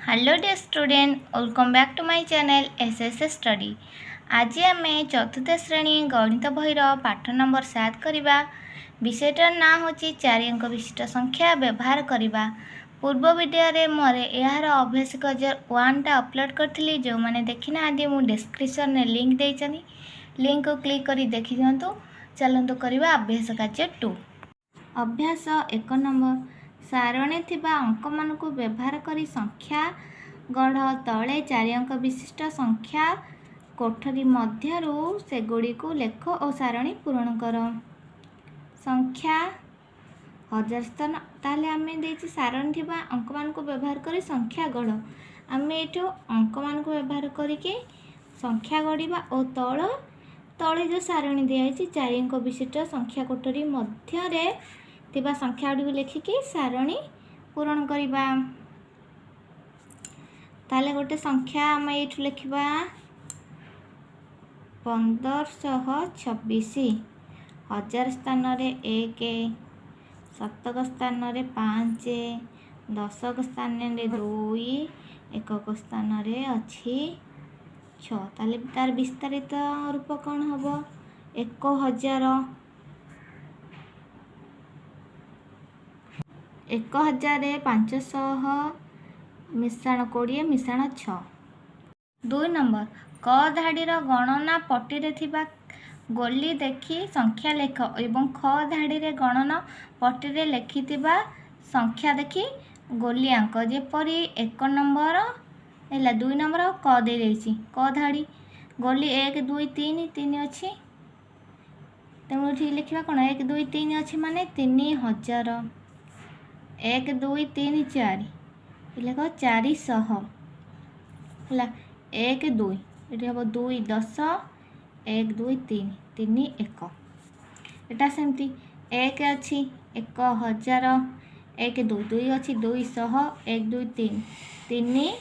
Hello dear student, welcome back to my channel SSS study. आज आम चतुर्थ श्रेणी गणित बहीर पाठ नंबर 7 करवा। विषयटार ना हूँ 4 अंक विशिष्ट संख्या व्यवहार करवा। पूर्व वीडियो मोर यार अभ्यास 1 टा अपलोड करी। जो मैंने देखी ना मुझे डिस्क्रिप्शन में लिंक देती, लिंक को क्लिक कर देखी दिंतु। चलतु करवा अभ्यास कार्य 2। अभ्यास 1 नंबर सारणी थिबा अंक मान को व्यवहार करी संख्या गढ़। तले 4 अंक विशिष्ट संख्या कोठरी मध्यरु सेगुड़ी को लेख और सारणी पूरण कर। संख्या 1000 स्थान ताले आमे देछि सारणी थिबा अंक मान को व्यवहार करी संख्या गढ़। आमे एठो अंक मान को व्यवहार करिके संख्या गढ़िबा और तले जो सारणी दिया 4 अंक विशिष्ट संख्या कोठरी मध्यरे तिबा संख्या गुड़ी लिखिकी सारणी पूरण करवा। ताले गोटे संख्या आम ये लिखा 1526। 1000 स्थान 1, शतक स्थान 5, दशक स्थान 2, एकक स्थान अच्छी 6। ताले तार विस्तारित रूप कौन हम 1000। 1500 मिश्रण 20 मिश्रण 6। 2 नंबर क धाड़ीर गणना पट्टी थिबा गोली देखी संख्या लेख एवं ख धाड़ी रे गणना पट्टी रे लिखिथिबा संख्या देखी गोली अंक। जेपरी 1 नंबर है 2 नंबर क दे देछि क धाड़ी गोली 1 2 3 3 अच्छी। तेणु ठीक लिखा कौन 1 2 3 अच्छी माने 3000। 1 2 3 4 लिख 400 है 1 2 ये हम 2 10 1 2 3 3 1 एटा सेमती 1 अच्छी 1000 1 2 2 अच्छी 200 1 2 3 3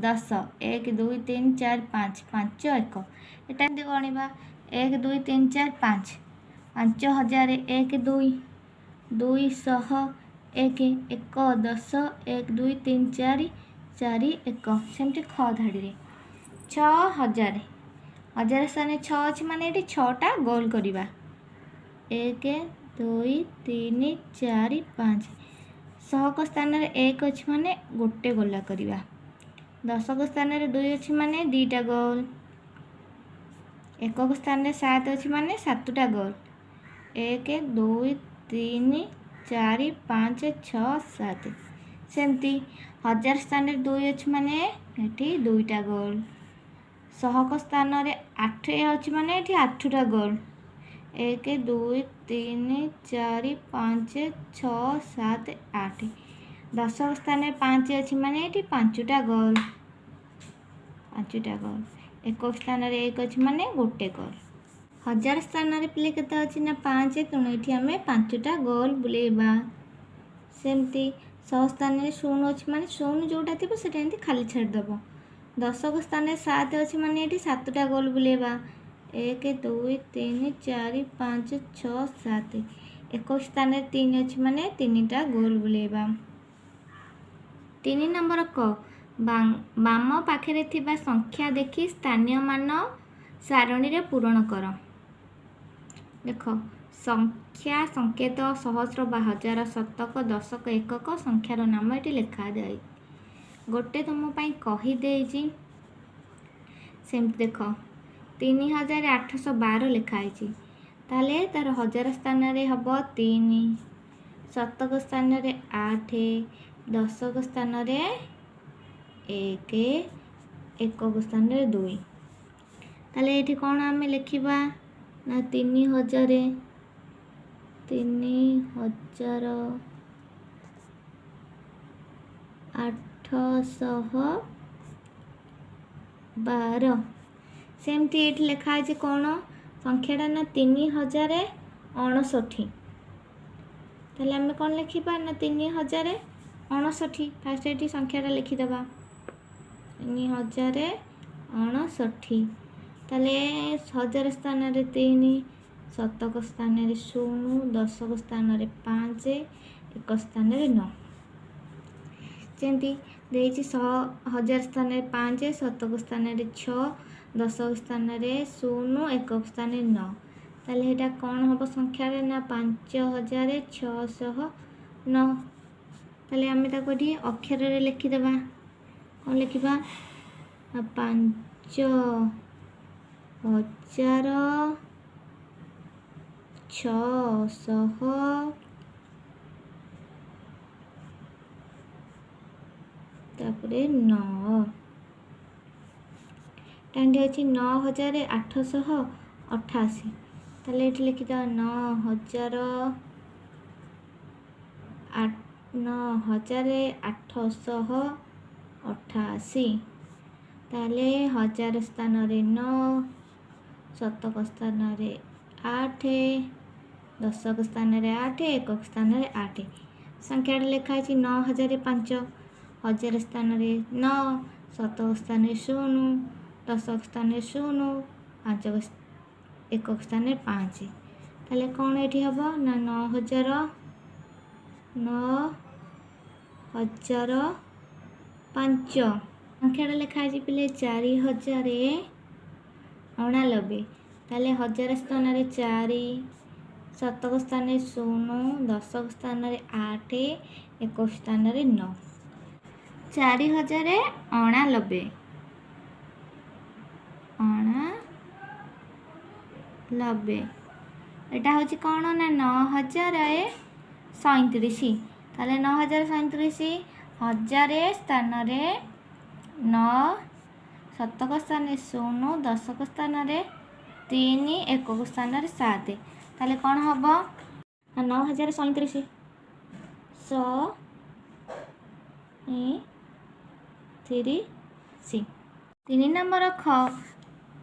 10 1 2 3 4 5 5 1 एटा गणवा 1 2 3 4 5 5000 1 2 200 1 1 10 1 2 3 4 4 1 सेमती ख धाड़ी 6000। 1000 स्थान 6 अच्छी माने ये 6टा गोल करवा 1 2 3 4 5। शहक स्थान 1 अच्छी माने गोटे गोला करवा। दशक स्थान 2 अच्छी माने 2टा गोल। एकक स्थान 7 अच्छी माने 7टा गोल 1 2 3 4 5 6 7। सेमती 1000 स्थान 2 अच्छी माने ये 2टा गोल। शहक स्थान 8 अच्छी माने ये 8टा गोल 1 2 3 4 5 6 7 8। दशक स्थान 5 अच्छी माने ये 5टा गोल 5टा गोल। एकक स्थान 1 अच्छी माने गोटे गोल। 1000 स्थान पिले केते अच्छी ना 5 तेणु ये आम 5टा गोल बुलेबा। सेमती 100 स्थान 0 अच्छी माने 0 जोटा थी से खाली छाड़देव। दशक स्थान 7 अच्छी माने ये 7टा गोल बुलेबा 1 2 3 4 5 6 7। एकक स्थान 3 अच्छी माने 3टा गोल बुलेबा। 3 नंबर क बाम पाखे थिबा संख्या देखी स्थानीय मान सारणी रे पूरण कर। देख संख्या संकेत सहस्र बा हजार शतक दशक एकक संख्यार नाम ये लिखा जाए गोटे तुमपाई कहीदे। सेमती देख 3812 लिखाई ताले तार 1000 स्थान हम 3, शतक स्थान 8, दशक स्थान 1, एकक स्थान 2। ताले ये कौन आम लिखा ना 3000 812। सेमती ये लिखाई कौन संख्याटा ना 3059। ताले आम कौन लिखा ना 3059। फास्ट ये संख्याटा लिखिदेवा 3059। ताले 1000 स्थान 3, शतक स्थान 0, दशक स्थान 5, एक स्थान 9। ଯେମିତି ଦେଇଛି 1000 ସ୍ଥାନରେ 5, ଶତକ ସ୍ଥାନରେ 6, ଦଶକ ସ୍ଥାନରେ 0, ଏକକ ସ୍ଥାନରେ 9। ତାହେଲେ ଏଇଟା କ'ଣ ହେବ ସଂଖ୍ୟାରେ ନା 5609। ତାହେଲେ ଆମେ ତାକୁ ଏଠି ଅକ୍ଷରରେ ଲେଖିଦେବା। କ'ଣ ଲେଖିବା? 5600 ତାପରେ 9। ଏଠି ଅଛି 9888। ତାହେଲେ ଏଠି ଲେଖିଦେବା 9888। ତାହେଲେ 1000 ସ୍ଥାନରେ 9, ଶତକ ସ୍ଥାନରେ 8, ଦଶକ ସ୍ଥାନରେ 8, ଏକକ ସ୍ଥାନରେ 8। ସଂଖ୍ୟାଟା ଲେଖା ହେଇଛି 9005। 1000 ସ୍ଥାନରେ 9, ଶତକ ସ୍ଥାନରେ 0, ଦଶକ ସ୍ଥାନରେ 0, ଏକକ ସ୍ଥାନରେ 5। ତାହେଲେ କ'ଣ ଏଠି ହେବ ନା 9005। ସଂଖ୍ୟାଟା ଲେଖା ହେଇଛି ପିଲେ 4089। ତାହେଲେ 1000 ସ୍ଥାନରେ 4, ଶତକ ସ୍ଥାନରେ 0, ଦଶକ ସ୍ଥାନରେ 8, ଏକକ ସ୍ଥାନରେ 9। 4089। ଏଇଟା ହେଉଛି କ'ଣ ନା 9037। ତାହେଲେ 9037 1000 ସ୍ଥାନରେ 9, ଶତକ ସ୍ଥାନରେ 0, ଦଶକ ସ୍ଥାନରେ 3, ଏକକ ସ୍ଥାନରେ 7। ତାହେଲେ କ'ଣ ହେବ ନା 9037 3 ନମ୍ବର ଖ,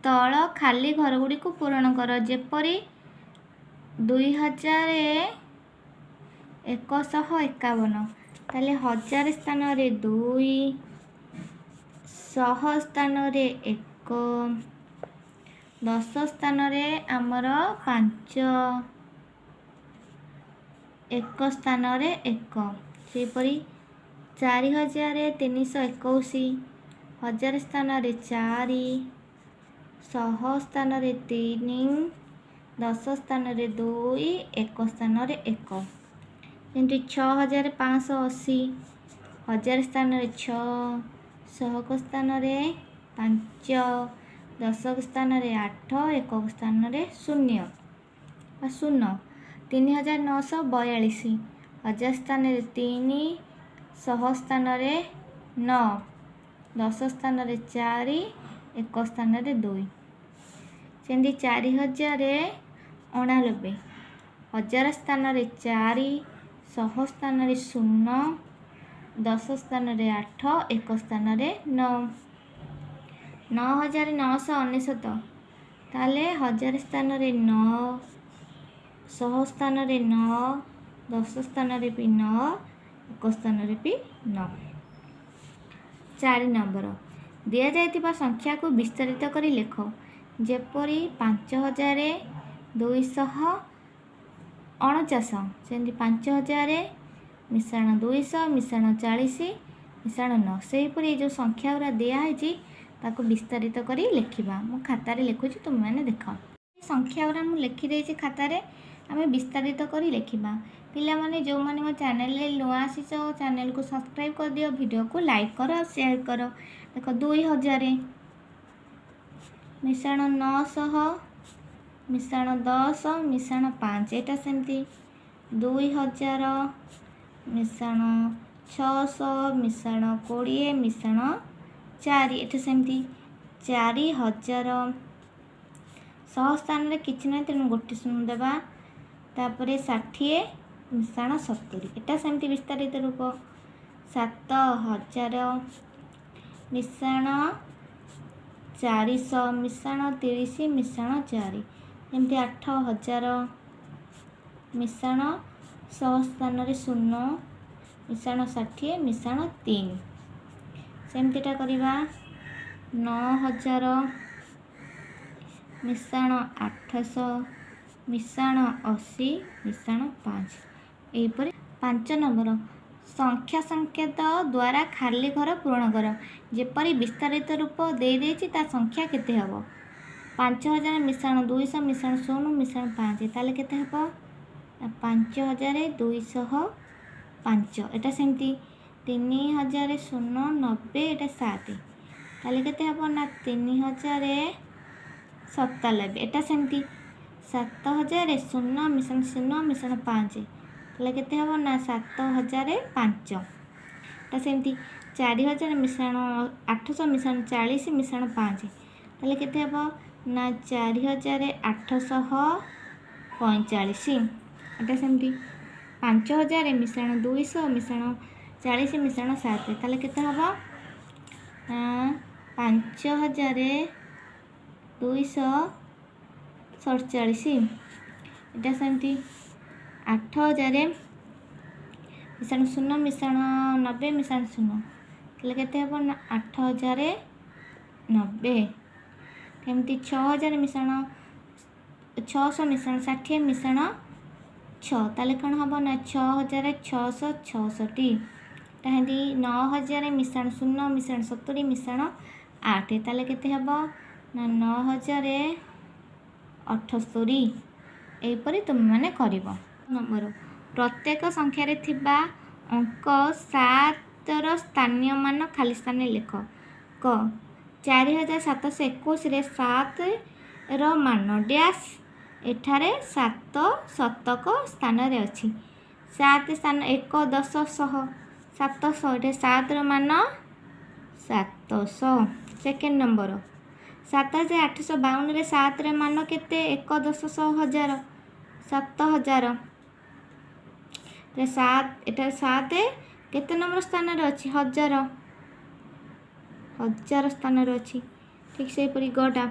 ତଳ ଖାଲି ଘରଗୁଡ଼ିକୁ ପୂରଣ କର। ଯେପରି 2151। ତାହେଲେ 1000 ସ୍ଥାନରେ 2, 100 ସ୍ଥାନରେ 1, 10 ସ୍ଥାନରେ ଆମର 5, ଏକ ସ୍ଥାନରେ 1। ସେହିପରି 4321। 1000 ସ୍ଥାନରେ 4, 100 ସ୍ଥାନରେ 3, 10 ସ୍ଥାନରେ 2, ଏକ ସ୍ଥାନରେ 1। ଯେମିତି 6580। 1000 ସ୍ଥାନରେ 6, ଶତକ ସ୍ଥାନରେ 5, ଦଶକ ସ୍ଥାନରେ 8, ଏକକ ସ୍ଥାନରେ 0। 3942। 1000 ସ୍ଥାନରେ 3, 100 ସ୍ଥାନରେ 9, 10 ସ୍ଥାନରେ 4, ଏକ ସ୍ଥାନରେ 2। ସେମିତି 4089। 1000 ସ୍ଥାନରେ 4, 100 ସ୍ଥାନରେ 0, 10 ସ୍ଥାନରେ 8, ଏକ ସ୍ଥାନରେ 9। 9999। ତାହେଲେ 1000 ସ୍ଥାନରେ 9, 100 ସ୍ଥାନରେ 9, 10 ସ୍ଥାନରେ ବି 9, ଏକ ସ୍ଥାନରେ ବି 9। 4 ନମ୍ବର ଦିଆଯାଇଥିବା ସଂଖ୍ୟାକୁ ବିସ୍ତାରିତ କରି ଲେଖ। ଯେପରି 5249। ସେମିତି 5000 ମିଶାଣ 200 ମିଶାଣ 40 ମିଶାଣ 9। ସେହିପରି ଏ ଯେଉଁ ସଂଖ୍ୟା ଗୁଡ଼ା ଦିଆହେଇଛି ତାକୁ ବିସ୍ତାରିତ କରି ଲେଖିବା। ମୁଁ ଖାତାରେ ଲେଖୁଛି, ତୁମେମାନେ ଦେଖ। ସଂଖ୍ୟା ଗୁଡ଼ା ମୁଁ ଲେଖିଦେଇଛି ଖାତାରେ, ଆମେ ବିସ୍ତାରିତ କରି ଲେଖିବା। ପିଲାମାନେ ଯେଉଁମାନେ ମୋ ଚ୍ୟାନେଲରେ ନୂଆ ଆସିଛ, ଚ୍ୟାନେଲକୁ ସବସ୍କ୍ରାଇବ୍ କରିଦିଅ, ଭିଡ଼ିଓକୁ ଲାଇକ୍ କର ଆଉ ସେୟାର କର। ଦେଖ 2000 ମିଶାଣ 900 ମିଶାଣ 10 ମିଶାଣ 5। ଏଇଟା ସେମିତି 2000 ମିଶାଣ 600 ମିଶାଣ 20 ମିଶାଣ 4। ଏଠି ସେମିତି 4000। 100 ସ୍ଥାନରେ କିଛି ନାହିଁ, ତେଣୁ ଗୋଟିଏ ଶୂନ ଦେବା। ତାପରେ 60 ମିଶାଣ 70। ଏଟା ସେମିତି ବିସ୍ତାରିତ ରୂପ। 7000 ମିଶାଣ 400 ମିଶାଣ 30 ମିଶାଣ 4। ଏମିତି 8000 ମିଶାଣ 100 ସ୍ଥାନରେ 0 ମିଶାଣ 60 ମିଶାଣ 3। ସେମିତିଟା କରିବା। 9000 ମିଶାଣ 800 ମିଶାଣ 80 ମିଶାଣ 5। ଏହିପରି 5 ନମ୍ବର ସଂଖ୍ୟା ସଂକେତ ଦ୍ୱାରା ଖାଲି ଘର ପୂରଣ କର। ଯେପରି ବିସ୍ତାରିତ ରୂପ ଦେଇଦେଇଛି ତା ସଂଖ୍ୟା କେତେ ହେବ? 5000 ମିଶାଣ 200 ମିଶାଣ 0 ମିଶାଣ 5 ତାହେଲେ କେତେ ହେବ? 5205। ଏଟା ସେମିତି 3090 ଏଟା 7 ତାହେଲେ କେତେ ହେବ ନା 3097। ଏଟା ସେମିତି 7000 0 ମିଶାଣ 0 ମିଶାଣ 5 ତାହେଲେ କେତେ ହେବ ନା 7005। ଏଟା ସେମିତି 4000 ମିଶାଣ 800 ମିଶାଣ 40 ମିଶାଣ 5 ତାହେଲେ କେତେ ହେବ ନା 4845। ଏଟା ସେମିତି 5000 ମିଶାଣ 200 ମିଶାଣ 40 ମିଶାଣ 7 ତାହେଲେ କେତେ ହେବ? 5247। ଏଟା ସେମିତି 8000 ମିଶାଣ 0 ମିଶାଣ 90 ମିଶାଣ 0 ତାହେଲେ କେତେ ହେବ ନା 8090। କେମିତି 6000 ମିଶାଣ 600 ମିଶାଣ 60 ମିଶାଣ 6 ତାହେଲେ କ'ଣ ହେବ ନା 6666। ସେମିତି 9000 ମିଶାଣ 0 ମିଶାଣ 70 ମିଶାଣ 8 ତାହେଲେ କେତେ ହେବ ନା 9078। ଏହିପରି ତୁମେମାନେ କରିବ। ନମ୍ବର ପ୍ରତ୍ୟେକ ସଂଖ୍ୟାରେ ଥିବା ଅଙ୍କ 7ର ସ୍ଥାନୀୟ ମାନ ଖାଲି ସ୍ଥାନରେ ଲେଖ। କ 4721ରେ 7ର ମାନ ଡ୍ୟାସ୍ ଏଠାରେ 7 ଶତକ ସ୍ଥାନରେ ଅଛି। 7 ସ୍ଥାନ 1 10 ଶହ 700 ଏଠାରେ 7ର ମାନ 700। ସେକେଣ୍ଡ ନମ୍ବର 7852ରେ 7ର ମାନ କେତେ? 1 10 ଶହ 1000 7000। ଏଠାରେ 7 କେତେ ନମ୍ବର ସ୍ଥାନରେ ଅଛି? 1000 ସ୍ଥାନରେ ଅଛି। ଠିକ୍ ସେହିପରି ଗଟା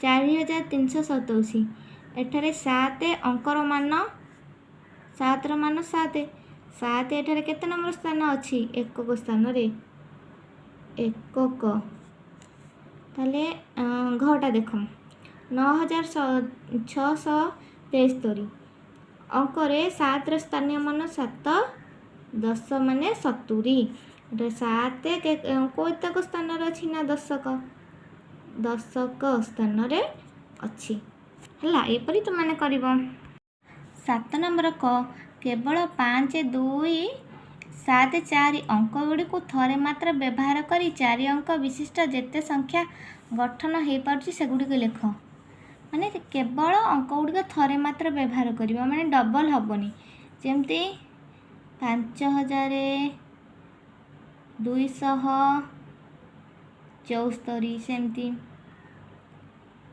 4327 ଏଠାରେ 7 ଅଙ୍କର ମାନ 7ର ମାନ 7 ଏଠାରେ କେତେ ନମ୍ବର ସ୍ଥାନ ଅଛି? ଏକକ ସ୍ଥାନରେ ଏକକ। ତାହେଲେ ଘଟା ଦେଖ 9673 ଅଙ୍କରେ 7ର ସ୍ଥାନୀୟ ମାନ 7 10 ମାନେ 70। ଏଠାରେ 7 କେତେକ ସ୍ଥାନରେ ଅଛି ନା ଦଶକ ସ୍ଥାନରେ ଅଛି। ହେଲା, ଏପରି ତୁମମାନେ କରିବ। 7 ନମ୍ବର କ କେବଳ 5 2 7 4 ଅଙ୍କ ଗୁଡ଼ିକୁ ଥରେ ମାତ୍ର ବ୍ୟବହାର କରି 4 ଅଙ୍କ ବିଶିଷ୍ଟ ଯେତେ ସଂଖ୍ୟା ଗଠନ ହୋଇପାରୁଛି ସେଗୁଡ଼ିକୁ ଲେଖ। ମାନେ କେବଳ ଅଙ୍କ ଗୁଡ଼ିକ ଥରେ ମାତ୍ର ବ୍ୟବହାର କରିବା, ମାନେ ଡବଲ ହେବନି। ଯେମିତି 5274 ସେମିତି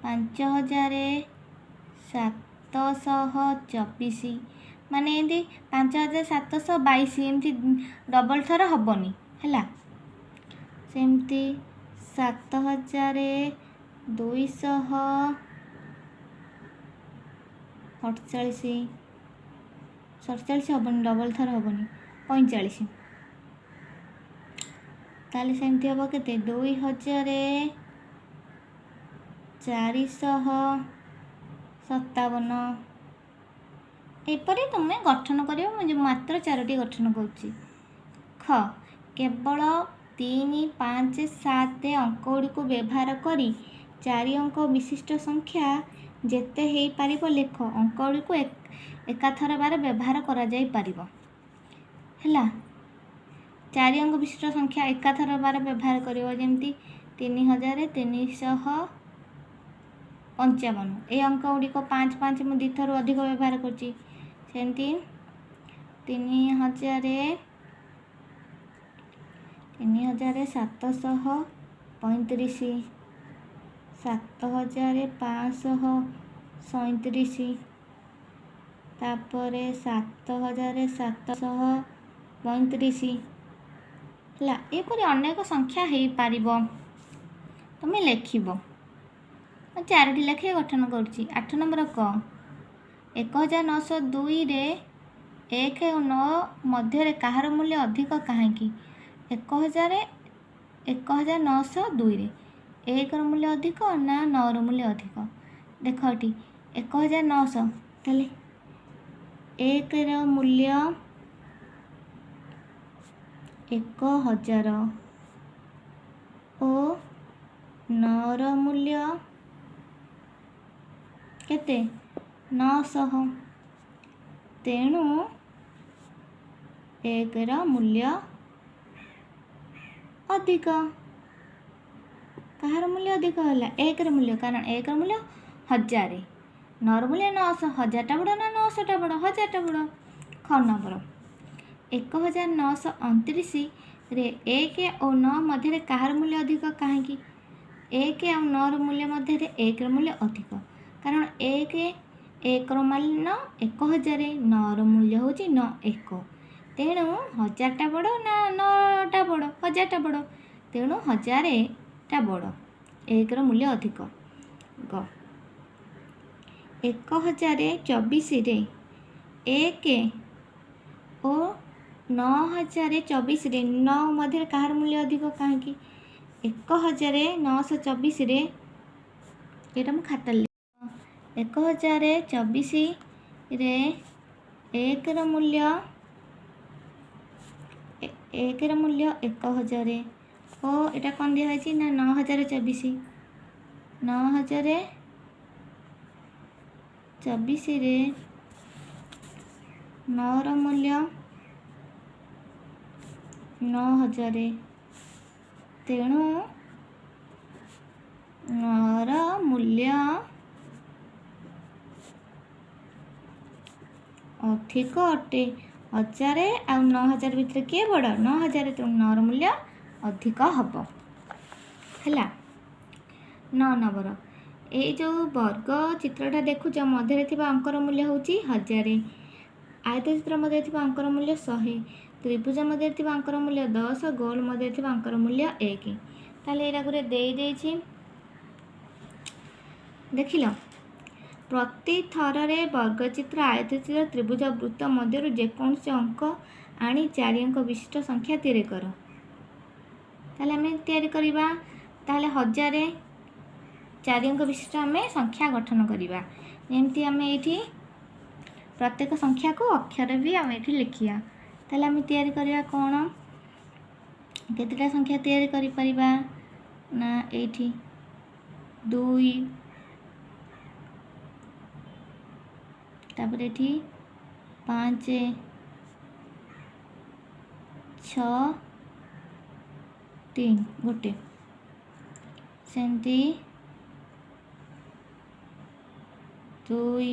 5724 ମାନେ ଏମିତି 5722 ଏମିତି ଡବଲ ଥର ହେବନି। ହେଲା, ସେମିତି 7247 ହେବନି, ଡବଲ ଥର ହେବନି 45। ତାହେଲେ ସେମିତି ହେବ କେତେ? 2457। ଏପରି ତୁମେ ଗଠନ କରିବ। ମୁଁ ମାତ୍ର 4ଟି ଗଠନ କରୁଛି। ଖ କେବଳ 3 5 7 ଅଙ୍କ ଗୁଡ଼ିକୁ ବ୍ୟବହାର କରି 4 ଅଙ୍କ ବିଶିଷ୍ଟ ସଂଖ୍ୟା ଯେତେ ହୋଇପାରିବ ଲେଖ। ଅଙ୍କ ଗୁଡ଼ିକୁ ଏକାଥର ବାର ବ୍ୟବହାର କରାଯାଇପାରିବ। ହେଲା, 4 ଅଙ୍କ ବିଶିଷ୍ଟ ସଂଖ୍ୟା ଏକାଥର ବାର ବ୍ୟବହାର କରିବ। ଯେମିତି 3355। এই ଅଙ୍କ ଗୁଡ଼ିକ 5 5 ମୁଁ 2 ଥର ଅଧିକ ବ୍ୟବହାର କରୁଛି। ସେମିତି 3735 7537, ତାପରେ 7735। ହେଲା, ଏପରି ଅନେକ ସଂଖ୍ୟା ହୋଇପାରିବ। ତୁମେ ଲେଖିବ। 4ଟି ଲେଖି ଗଠନ କରୁଛି। 8 ନମ୍ବର କ 1902ରେ 1 ଓ 9 ମଧ୍ୟରେ କାହାର ମୂଲ୍ୟ ଅଧିକ କାହିଁକି? 1902ରେ 1ର ମୂଲ୍ୟ ଅଧିକ ନା 9ର ମୂଲ୍ୟ ଅଧିକ? ଦେଖ ଏଠି 1900 ତାହେଲେ 1ର ମୂଲ୍ୟ 1000 ଓ 9ର ମୂଲ୍ୟ କେତେ? 900। ତେଣୁ 1ର ମୂଲ୍ୟ ଅଧିକ। କାହାର ମୂଲ୍ୟ ଅଧିକ ହେଲା? 1ର ମୂଲ୍ୟ, କାରଣ 1ର ମୂଲ୍ୟ 1000, 9ର ମୂଲ୍ୟ 900। 1000ଟା ବଡ଼ ନା 900ଟା ବଡ଼? 1000ଟା ବଡ଼। ଖ ନମ୍ବର 1929ରେ 1 ଓ 9 ମଧ୍ୟରେ କାହାର ମୂଲ୍ୟ ଅଧିକ? କାହିଁକି? 1 ଆଉ 9ର ମୂଲ୍ୟ ମଧ୍ୟରେ 1ର ମୂଲ୍ୟ ଅଧିକ, କାରଣ 1ର ମାନ 1000, 9ର ମୂଲ୍ୟ ହେଉଛି 1। ତେଣୁ 1000ଟା ବଡ଼ ନା 9ଟା ବଡ଼? 1000ଟା ବଡ଼। ତେଣୁ 1000ଟା ବଡ଼, 1ର ମୂଲ୍ୟ ଅଧିକ। 1024ରେ 1 ଓ 9024ରେ 9 ମଧ୍ୟରେ କାହାର ମୂଲ୍ୟ ଅଧିକ? କାହିଁକି? 1924ରେ, ଏଇଟା ମୁଁ ଖାତାରେ 1024ରେ 1ର ମୂଲ୍ୟ 1000 ଓ ଏଇଟା କ'ଣ ଦିଆହେଇଛି ନା 9024। 9024ରେ 9ର ମୂଲ୍ୟ 9000। ତେଣୁ 9ର ମୂଲ୍ୟ ଅଧିକ ଅଟେ। 1000 ଆଉ 9000 ଭିତରେ କିଏ ବଡ଼? 9000। ତେଣୁ 9ର ମୂଲ୍ୟ ଅଧିକ ହେବ। ହେଲା। 9 ନମ୍ବର, ଏଇ ଯେଉଁ ବର୍ଗ ଚିତ୍ରଟା ଦେଖୁଛ, ମଧ୍ୟରେ ଥିବା ଅଙ୍କର ମୂଲ୍ୟ ହେଉଛି 1000, ଆୟତ ଚିତ୍ର ମଧ୍ୟରେ ଥିବା ଅଙ୍କର ମୂଲ୍ୟ 100, ତ୍ରିଭୁଜ ମଧ୍ୟରେ ଥିବା ଅଙ୍କର ମୂଲ୍ୟ 10, ଗୋଲ ମଧ୍ୟରେ ଥିବା ଅଙ୍କର ମୂଲ୍ୟ 1। ତାହେଲେ ଏଇଟା ଗୁରେ ଦେଇଛି, ଦେଖିଲ। ପ୍ରତି ଥରରେ ବର୍ଗଚିତ୍ର, ଆୟତଚିତ୍ର, ତ୍ରିଭୁଜ, ବୃତ୍ତ ମଧ୍ୟରୁ ଯେକୌଣସି ଅଙ୍କ ଆଣି 4 ଅଙ୍କ ବିଶିଷ୍ଟ ସଂଖ୍ୟା ତିଆରି କର। ତାହେଲେ ଆମେ ତିଆରି କରିବା। ତାହେଲେ 1000 4 ଅଙ୍କ ବିଶିଷ୍ଟ ଆମେ ସଂଖ୍ୟା ଗଠନ କରିବା। ଯେମିତି ଆମେ ଏଇଠି ପ୍ରତ୍ୟେକ ସଂଖ୍ୟାକୁ ଅକ୍ଷର ବି ଆମେ ଏଇଠି ଲେଖିବା। ତାହେଲେ ଆମେ ତିଆରି କରିବା କ'ଣ? କେତେଟା ସଂଖ୍ୟା ତିଆରି କରିପାରିବା ନା ଏଇଠି 2, ତାପରେ ଏଠି 5, 6, 3 ଗୋଟେ, ସେମିତି 2,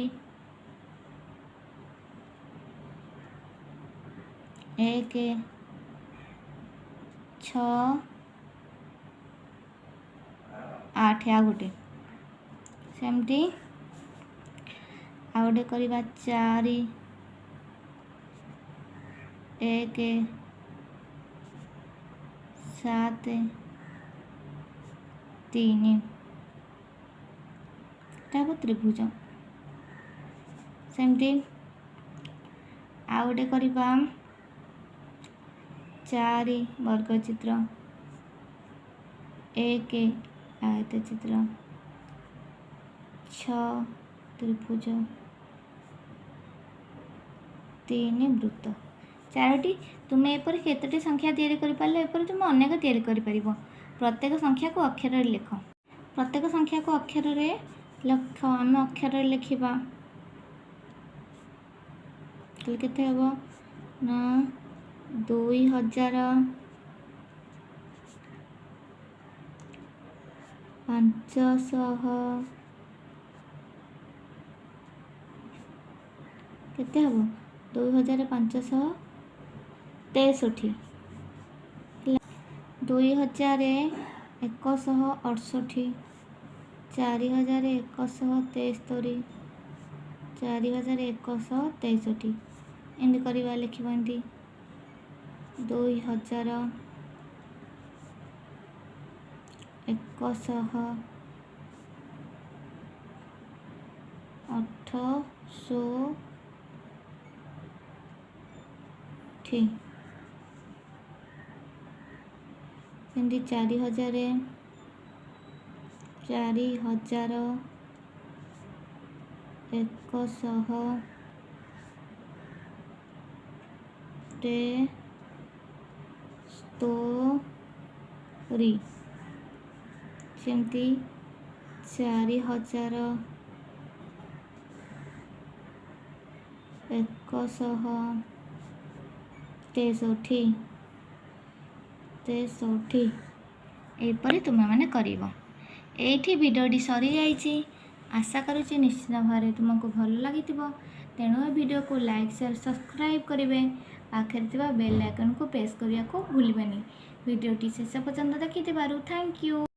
1, 6, 8 ଆଉ ଗୋଟେ, ସେମିତି ଆଉ ଗୋଟେ କରିବା 4, 1, 7, 3। ଏଟା ହେବ ତ୍ରିଭୁଜ। ସେମିତି ଆଉ ଗୋଟେ କରିବା 4 ବର୍ଗଚିତ୍ର, 1 ଆୟତଚିତ୍ର, 6 ତ୍ରିଭୁଜ, 3 ବୃତ୍ତ। 4ଟି। ତୁମେ ଏପରି କେତୋଟି ସଂଖ୍ୟା ତିଆରି କରିପାରିଲ? ଏପରି ତୁମେ ଅନେକ ତିଆରି କରିପାରିବ। ପ୍ରତ୍ୟେକ ସଂଖ୍ୟାକୁ ଅକ୍ଷରରେ ଲେଖ। ପ୍ରତ୍ୟେକ ସଂଖ୍ୟାକୁ ଅକ୍ଷରରେ ଲେଖ। ଆମେ ଅକ୍ଷରରେ ଲେଖିବା। ତାହେଲେ କେତେ ହେବ ନା 2000, 500, କେତେ ହେବ 2563, 2168, 4173, 4163, ଏମିତି କରିବା। ଲେଖିବା ଏମିତି 2000, 168, ଏମିତି 4000, 4163, 70 ଯେମିତି 4163 ଏହିପରି ତୁମେମାନେ କରିବ। ଏଇଠି ଭିଡ଼ିଓଟି ସରିଯାଇଛି। ଆଶା କରୁଛି ନିଶ୍ଚିତ ଭାବରେ ତୁମକୁ ଭଲ ଲାଗିଥିବ। ତେଣୁ ଏ ଭିଡ଼ିଓକୁ ଲାଇକ୍ ସେୟାର ସବସ୍କ୍ରାଇବ୍ କରିବେ। ପାଖରେ ଥିବା ବେଲ୍ ଆଇକନ୍କୁ ପ୍ରେସ୍ କରିବାକୁ ଭୁଲିବେନି। ଭିଡ଼ିଓଟି ଶେଷ ପର୍ଯ୍ୟନ୍ତ ଦେଖିଥିବାରୁ ଥ୍ୟାଙ୍କ ୟୁ।